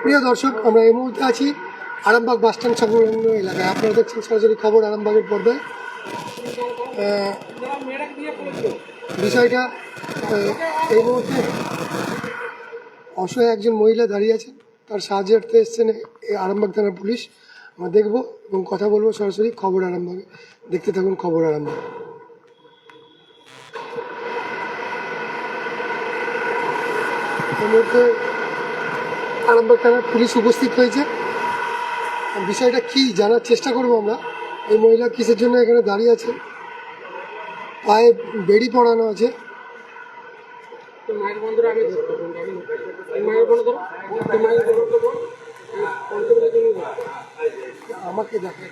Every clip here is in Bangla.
প্রিয় দর্শক, আমরা এই মুহূর্তে আছি আরামবাগ বাসস্ট্যান্ড সংলগ্ন এলাকায়। আপনারা দেখছেন সরাসরি খবর আরামবাগের পর্দায়। বিষয়টা এই মুহূর্তে অসহায় একজন মহিলা দাঁড়িয়ে আছেন, তার সাহায্যার্থে এসছেন এই আরামবাগ থানার পুলিশ। আমরা দেখবো এবং কথা বলবো সরাসরি খবর আরামবাগে। দেখতে থাকুন খবর আরামবাগ। এই মুহূর্তে আরামবাগ থানার পুলিশ উপস্থিত হয়েছে। বিষয়টা কি জানার চেষ্টা করবো আমরা। এই মহিলা কিসের জন্য এখানে দাঁড়িয়ে আছে, পায়ে বেড়ি পড়ানো আছে। আমাকে দেখে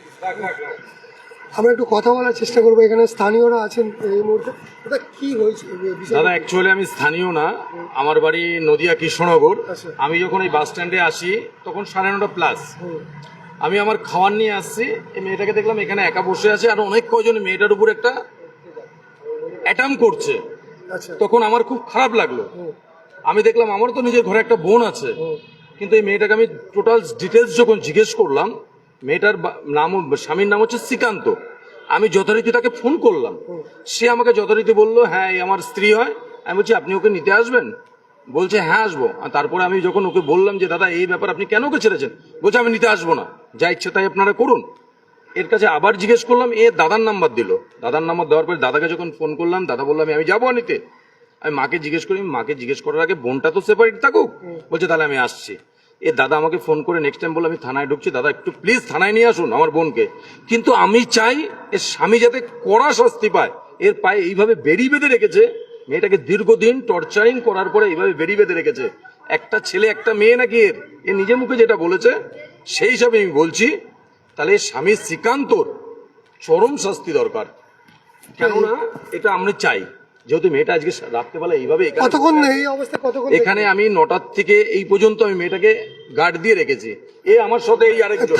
আমরা একটু কথা বলার চেষ্টা করবো। এখানে স্থানীয়রা আছেন এই মুহূর্তে। এটা কি হয়েছে দাদা? অ্যাকচুয়ালি আমি স্থানীয় না, আমার বাড়ি নদিয়া কৃষ্ণনগর। আমি যখন এই বাস স্ট্যান্ডে আসি তখন 9:30+। আমি আমার খাবার নিয়ে আসছি, এই মেয়েটাকে দেখলাম এখানে একা বসে আছে, আর অনেক কয়জন মেয়েটার উপর একটা অ্যাটাম করছে। তখন আমার খুব খারাপ লাগলো। আমি দেখলাম আমার তো নিজের ঘরে একটা বোন আছে, কিন্তু এই মেয়েটাকে আমি টোটাল ডিটেলস যখন জিজ্ঞেস করলাম, মেয়েটার নাম, স্বামীর নাম হচ্ছে শ্রীকান্ত। আমি যথারীতি তাকে ফোন করলাম, সে আমাকে যথারীতি বললো হ্যাঁ এই আমার স্ত্রী হয়। আমি বলছি আপনি ওকে নিতে আসবেন? বলছে হ্যাঁ আসবো। আর তারপরে আমি যখন ওকে বললাম যে দাদা এই ব্যাপার, আপনি কেন ওকে ছেড়েছেন? বলছে আমি নিতে আসবো না, যা ইচ্ছে তাই আপনারা করুন। এর কাছে আবার জিজ্ঞেস করলাম, এ দাদার নাম্বার দিল। দাদার নাম্বার দেওয়ার পরে দাদাকে যখন ফোন করলাম, দাদা বললাম আমি যাবো নিতে। আমি মাকে জিজ্ঞেস করি, মাকে জিজ্ঞেস করার আগে বোনটা তো সেপারেট থাকুক। বলছে তাহলে আমি আসছি। এ দাদা আমাকে ফোন করে নেক্সট টাইম বললো আমি থানায় ঢুকছি, দাদা একটু প্লিজ থানায় নিয়ে আসুন আমার বোনকে। কিন্তু আমি চাই এর স্বামী যাতে কড়া শাস্তি পায়। এর পায়ে এইভাবে বেড়ি বেঁধে রেখেছে, মেয়েটাকে দীর্ঘদিন টর্চারিং করার পরে এইভাবে বেড়ি বেঁধে রেখেছে। একটা ছেলে একটা মেয়ে নাকি এর নিজে মুখে যেটা বলেছে সেই হিসাবে আমি বলছি, তাহলে স্বামী শ্রীকান্তর চরম শাস্তি দরকার। কেননা এটা আমরা চাই, যেহেতু মেয়েটা আজকে রাত্রেবেলা এইভাবে এখানে আমি 9টার থেকে এই পর্যন্ত আমি মেয়েটাকে গার্ড দিয়ে রেখেছি। এ আমার সাথে এই আরেকজন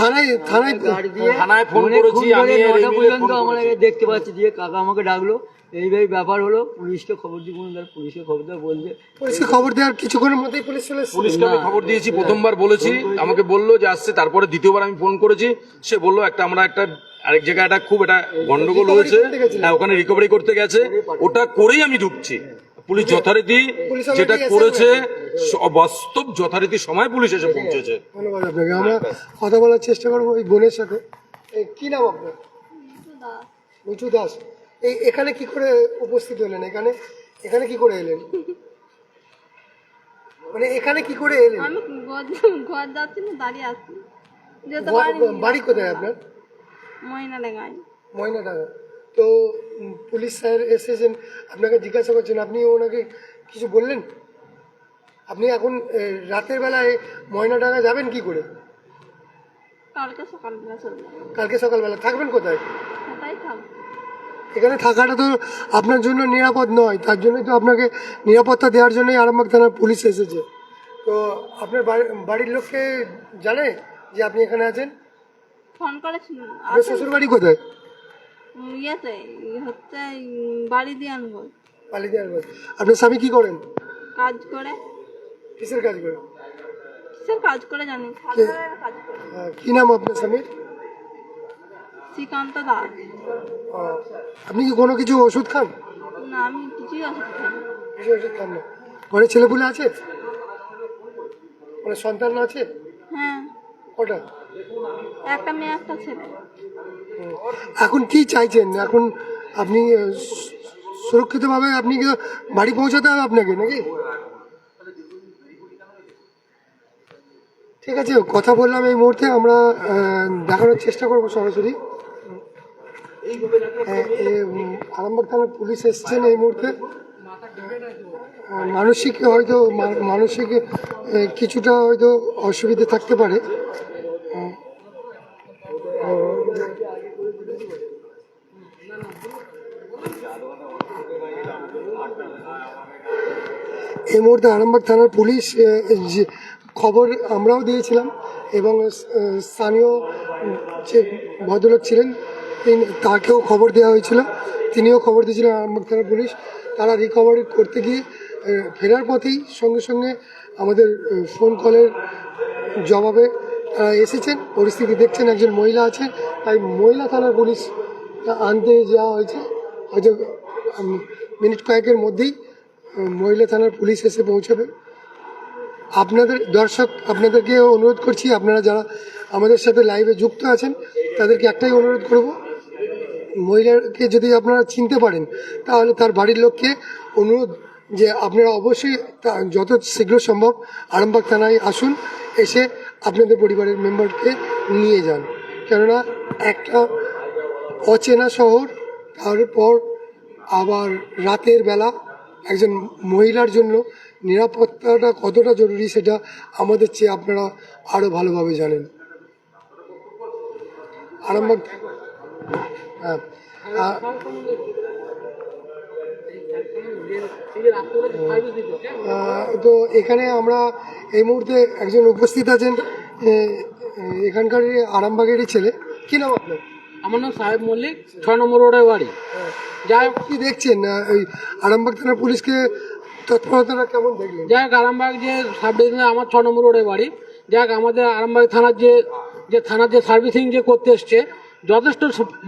থানায় ফোন করেছি আমি, দেখতে পাচ্ছি দিয়ে কাকা আমাকে ডাকলো, এইভাবে ব্যাপার হলো, পুলিশকে খবর দিয়ে পুলিশকে খবর দেওয়া বলছে, পুলিশকে খবর দেওয়ার কিছুক্ষণের মধ্যেই পুলিশ চলে এসেছে। পুলিশকে আমি খবর দিয়েছি, প্রথমবার বলেছি, আমাকে বললো যে আসছে। তারপরে দ্বিতীয়বার আমি ফোন করেছি, সে বললো আমরা একটা আরেক জায়গায় একটা খুব একটা গন্ডগোল হয়েছে, হ্যাঁ ওখানে রিকভারি করতে গেছে, ওটা করেই আমি ঢুকছি। পুলিশ যথারীতি যেটা করেছে বাস্তব যথারীতি সময় পুলিশ এসে পৌঁছেছে। ধন্যবাদ আপনাকে। আমরা কথা বলার চেষ্টা করবো এই বোনের সাথে। কি নাম আপনার? মিঠু দাস। এখানে কি করে উপস্থিত হলেন? এখানে কি করে এলেন? মানে এখানে কি করে এলেন? আমি ঘর যাচ্ছি না, দাঁড়িয়ে আছি। বাড়ি কোথায় আপনার? ময়নাডাঙ্গা। তো পুলিশ স্যার এসেছেন, আপনাকে জিজ্ঞাসা করছেন, আপনি ওনাকে কিছু বললেন? আপনি এখন রাতের বেলায় ময়নাডাঙ্গা যাবেন কি করে? কালকে সকালবেলা থাকবেন কোথায়? এখানে থাকাটা তো আপনার জন্য নিরাপদ নয়, তার জন্যই তো আপনাকে নিরাপত্তা দেওয়ার জন্যই আরামবাগ থানার পুলিশ এসেছে। তো আপনার বাড়ির লোককে জানে যে আপনি এখানে আছেন? ফোন করেছিল। আপনার শ্বশুর বাড়ি কোথায়? বালিদিয়ানগর। আপনার স্বামী কি করেন? কাজ করে। কিসের কাজ করে? কাজ করে জানি। কি নাম আপনার স্বামীর? শ্রীকান্ত দাস। আপনি কি কোনো কিছু ওষুধ খান? না, আমি কিছুই ওষুধ খাই না। কিছু ওষুধ খান না। ঘরে ছেলেপুলে আছে? মানে সন্তান আছে? হ্যাঁ। কটা? একটা মেয়ে একটা ছেলে। এখন কি চাইছেন? এখন আপনি সুরক্ষিতভাবে আপনি কি বাড়ি পৌঁছাতে হবে আপনাকে নাকি? ঠিক আছে, কথা বললাম এই মুহূর্তে। আমরা দেখানোর চেষ্টা করবো সরাসরি। আরামবাগ থানার পুলিশ এসছেন এই মুহূর্তে। মানসিক কিছুটা হয়তো অসুবিধে থাকতে পারে। এই মুহূর্তে আরামবাগ থানার পুলিশ খবর আমরাও দিয়েছিলাম, এবং স্থানীয় যে ভদ্রলোক ছিলেন তাকেও খবর দেওয়া হয়েছিল, তিনিও খবর দিয়েছিলেন আরামবাগ থানার পুলিশ। তারা রিকভারি করতে গিয়ে ফেরার পথেই সঙ্গে সঙ্গে আমাদের ফোন কলের জবাবে এসেছেন, পরিস্থিতি দেখছেন, একজন মহিলা আছে, তাই মহিলা থানার পুলিশ আনতে যাওয়া হয়েছে। হয়তো মিনিট কয়েকের মধ্যেই মহিলা থানার পুলিশ এসে পৌঁছাবে। আপনাদের দর্শক, আপনাদেরকে অনুরোধ করছি, আপনারা যারা আমাদের সাথে লাইভে যুক্ত আছেন তাদেরকে একটাই অনুরোধ করব, মহিলাকে যদি আপনারা চিনতে পারেন তাহলে তার বাড়ির লোককে অনুরোধ যে আপনারা অবশ্যই যত শীঘ্র সম্ভব আরামবাগ থানায় আসুন, এসে আপনাদের পরিবারের মেম্বারকে নিয়ে যান। কেননা একটা অচেনা শহর, তারপর আবার রাতের বেলা একজন মহিলার জন্য নিরাপত্তাটা কতটা জরুরি সেটা আমাদের চেয়ে আপনারা আরও ভালোভাবে জানেন। আরামবাগ, হ্যাঁ, তো এখানে আমরা এই মুহূর্তে একজন উপস্থিত আছেন, এখানকার আরামবাগেরই ছেলে। কি নাম আপনার? আমার নাম সাহেব মল্লিক, 6 নম্বর রোডের বাড়ি। যাই হোক, কি দেখছেন ওই আরামবাগ থানার পুলিশকে তৎপরতাটা কেমন দেখলেন? যাই হোক, আরামবাগ যে সাব ডিভিশনে আমার 6 নম্বর রোডের বাড়ি। যাই হোক, আমাদের আরামবাগ থানার যে থানার যে সার্ভিসিং যে করতে এসছে, যথেষ্ট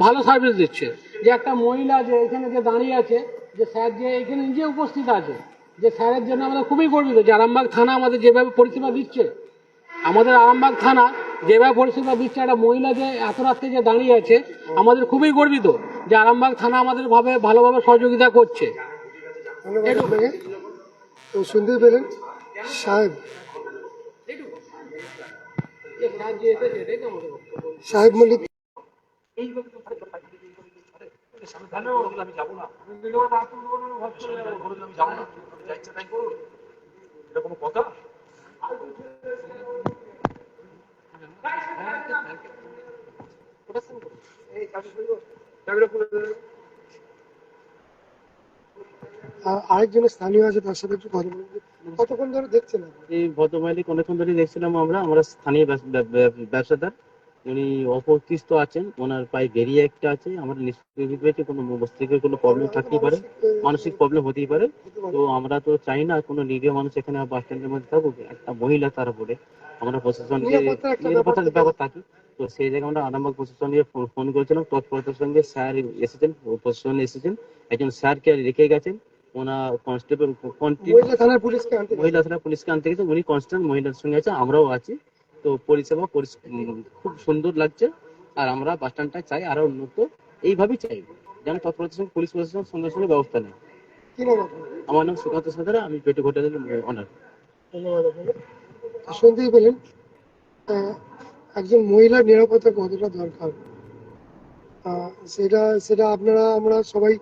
ভালো সার্ভিস দিচ্ছে। যে একটা মহিলা যে এখানে যে দাঁড়িয়ে আছে, যে স্যার যে এখানে নিজে উপস্থিত আছে, যে স্যারের জন্য আমরা খুবই গর্বিত যে আরামবাগ থানা আমাদের যেভাবে পরিষেবা দিচ্ছে, আমাদের আরামবাগ থানা যেভাবে পরিষেবা দিচ্ছে, একটা মহিলা যে এত রাত্রে যে দাঁড়িয়ে আছে, আমাদের খুবই গর্বিত যে আরামবাগ থানা আমাদের ভালোভাবে সহযোগিতা করছে। ধন্যবাদ আপনাকে। তো শুনতেই পেলেন সাহেব সাহেব মল্লিক। আরেকজন স্থানীয় আছে, তার সাথে একটু কথা বলবো। কতক্ষণ ধরে দেখছেন আপনি? এই ভদ্রমহিলাকে অনেকক্ষণ ধরে দেখছিলাম আমরা স্থানীয় ব্যবসাদার। উনি অপকৃষ্ট আছেন, ওনার পায়ে বেরিয়ে একটা আছে। আমরা নিশ্চিত পেয়েছি কোনো মস্তিষ্কের কোনো প্রবলেম থাকতেই পারে, মানসিক প্রবলেম হতেই পারে। তো আমরা তো চাই না কোনো নিরীহ মানুষ এখানে বাস স্ট্যান্ডের মধ্যে থাকুক, একটা মহিলা তার উপরে। আমরা প্রশাসনকে নিরাপত্তার ব্যাপার থাকি, তো সেই জায়গায় আমরা আরামবাগ প্রশাসনকে ফোন করেছিলাম। তৎপরতার সঙ্গে স্যার এসেছেন, প্রশাসন এসেছেন, একজন স্যারকে রেখে গেছেন। ওনার কনস্টেবল মহিলা থানার পুলিশকে আনতে মহিলা থানা পুলিশকে আনতে গেছে, উনি কনস্টেবল মহিলার সঙ্গে আছে, আমরাও আছি। তো পরিষেবা খুব সুন্দর লাগছে। আর আমরা বাস স্ট্যান্ডটা চাই আরো উন্নত, এইভাবেই চাইব যেন তৎপরতার সঙ্গে পুলিশ প্রশাসন সঙ্গে সঙ্গে ব্যবস্থা নেয়। কি নাম আপনার? আমার নাম সুকান্ত সাঁতরা, আমি পেটু হোটেলের অনার। ধন্যবাদ আপনাকে। শুনতেই পেলেন একজন মহিলার নিরাপত্তা কতটা দরকার, সেটা সেটা আমরা সবাই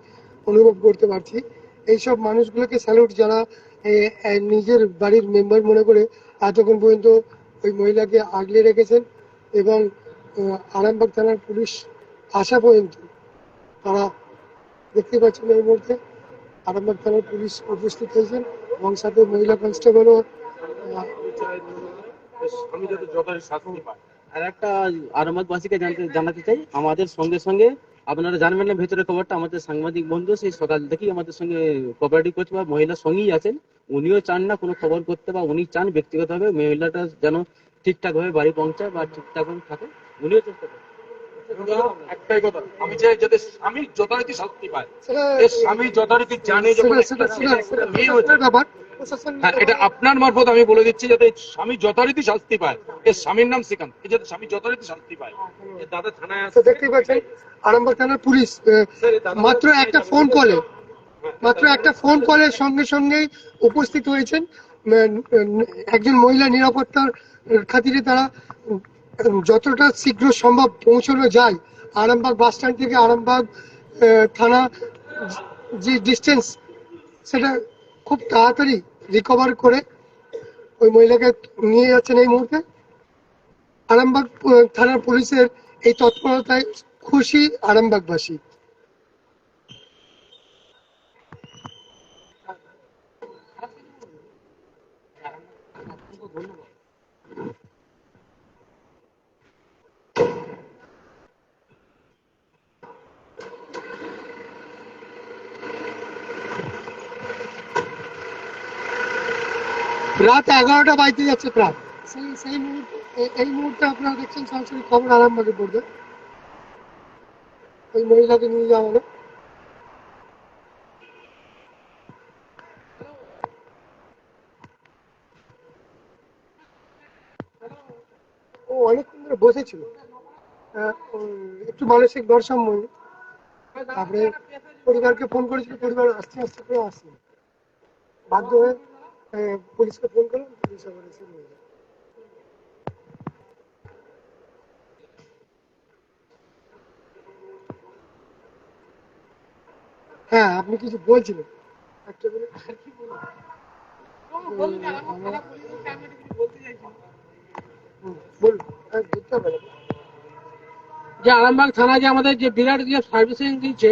অনুভব করতে পারছি। এইসব মানুষগুলোকে স্যালুট, যারা নিজের বাড়ির মেম্বার মনে করে এতক্ষণ পর্যন্ত ওই মহিলাকে আগলে রেখেছেন, এবং আরামবাগ থানার পুলিশ আসা পর্যন্ত তারা দেখতে পাচ্ছেন এই মুহূর্তে আরামবাগ থানার পুলিশ উপস্থিত হয়েছেন, এবং সাথে মহিলা কনস্টেবলও। আমি যাতে যথাযথ শাস্তি পাই। আর একটা আরামবাগবাসীকে জানাতে চাই, আমাদের সঙ্গে সঙ্গে আপনারা জানবেন না ভেতরের খবরটা, আমাদের সাংবাদিক বন্ধু সেই সকাল থেকেই আমাদের সঙ্গে কোঅপারেটিভ করছে, বা মহিলার সঙ্গেই আছেন। উনিও চান না কোনো খবর করতে, বা উনি চান ব্যক্তিগতভাবে মহিলাটা যেন ঠিকঠাক ভাবে বাড়ি পৌঁছায় বা ঠিকঠাক ভাবে থাকে, উনিও চেষ্টা করেন। একটাই কথা, আমি চাই যাতে স্বামী যথারীতি শাস্তি পায়। স্বামী যথারীতি জানে যখন একটা মেয়ে হয়েছে, ব্যাপার প্রশাসন। হ্যাঁ, এটা আপনার মারফত আমি বলে দিচ্ছি যাতে স্বামী যথারীতি শাস্তি পায়। এর স্বামীর নাম শ্রীকান্ত, এই যাতে স্বামী যথারীতি শাস্তি পায়। এর দাদা থানায় তো দেখতেই পাচ্ছেন আরামবাগ থানার পুলিশ মাত্র একটা ফোন কলের সঙ্গে সঙ্গেই উপস্থিত হয়েছেন। একজন মহিলা নিরাপত্তার খাতিরে তারা যতটা শীঘ্র সম্ভব পৌঁছানো যায় আরামবাগ বাস স্ট্যান্ড থেকে আরামবাগ থানা যে ডিস্টেন্স, সেটা খুব তাড়াতাড়ি রিকভার করে ওই মহিলাকে নিয়ে যাচ্ছেন এই মুহূর্তে। আরামবাগ থানার পুলিশের এই তৎপরতায় খুশি আরামবাগবাসী। রাত 11টা বাজতে যাচ্ছে প্রায়। সেই মুহূর্তে এই মুহূর্তে আপনারা দেখছেন সরাসরি খবর আরামবাগের পড়বে। ওই মহিলাকে নিয়ে যাওয়া হলো। ও অনেকক্ষণ ধরে বসেছিল, একটু মানসিক ভারসাম্য। তারপরে পরিবারকে ফোন করেছিল, পরিবার আসতে আসতে করে আসছে, বাধ্য হয়ে পুলিশকে ফোন করলাম, পুলিশ আবার এসে নিয়ে যায়। হ্যাঁ, আপনি কিছু বলছিলেন একটা মিনিট। আর কি বলবো? বলুন, ধরতে হবে না। যে আরামবাগ থানা যে আমাদের যে বিরাট যে সার্ভিসিং দিচ্ছে,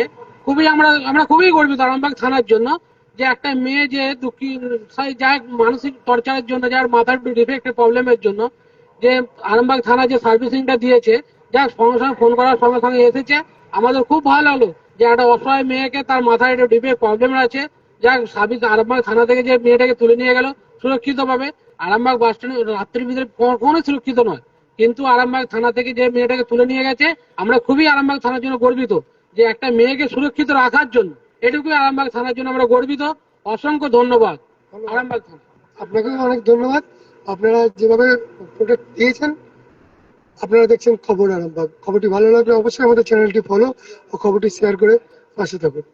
আমরা খুবই গর্বিত আরামবাগ থানার জন্য। যে একটা মেয়ে যে দুঃখী, যার মানসিক টর্চারের জন্য, যার মাথার ডিফেক্টের প্রবলেমের জন্য যে আরামবাগ থানা যে সার্ভিসিংটা দিয়েছে, যার সঙ্গে সঙ্গে ফোন করার সঙ্গে সঙ্গে এসেছে, আমাদের খুব ভালো লাগলো যে একটা অসহায় মেয়েকে, তার মাথায় একটা ডিফেক্ট প্রবলেম আছে, যার সার্ভিস আরামবাগ থানা থেকে যে মেয়েটাকে তুলে নিয়ে গেল সুরক্ষিতভাবে। আরামবাগ বাস স্ট্যান্ডে রাত্রির ভিতরে কোনো সুরক্ষিত নয়, কিন্তু আরামবাগ থানা থেকে যে মেয়েটাকে তুলে নিয়ে গেছে, আমরা খুবই আরামবাগ থানার জন্য গর্বিত যে একটা মেয়েকে সুরক্ষিত রাখার জন্য। এটুকুই আরামবাগ থানার জন্য আমরা গর্বিত। অসংখ্য ধন্যবাদ আরামবাগ থানা। আপনাকেও অনেক ধন্যবাদ। আপনারা যেভাবে প্রোটেক্ট দিয়েছেন। আপনারা দেখছেন খবর আরামবাগ। খবরটি ভালো লাগলে অবশ্যই আমাদের চ্যানেলটি ফলো ও খবরটি শেয়ার করে পাশে থাকুন।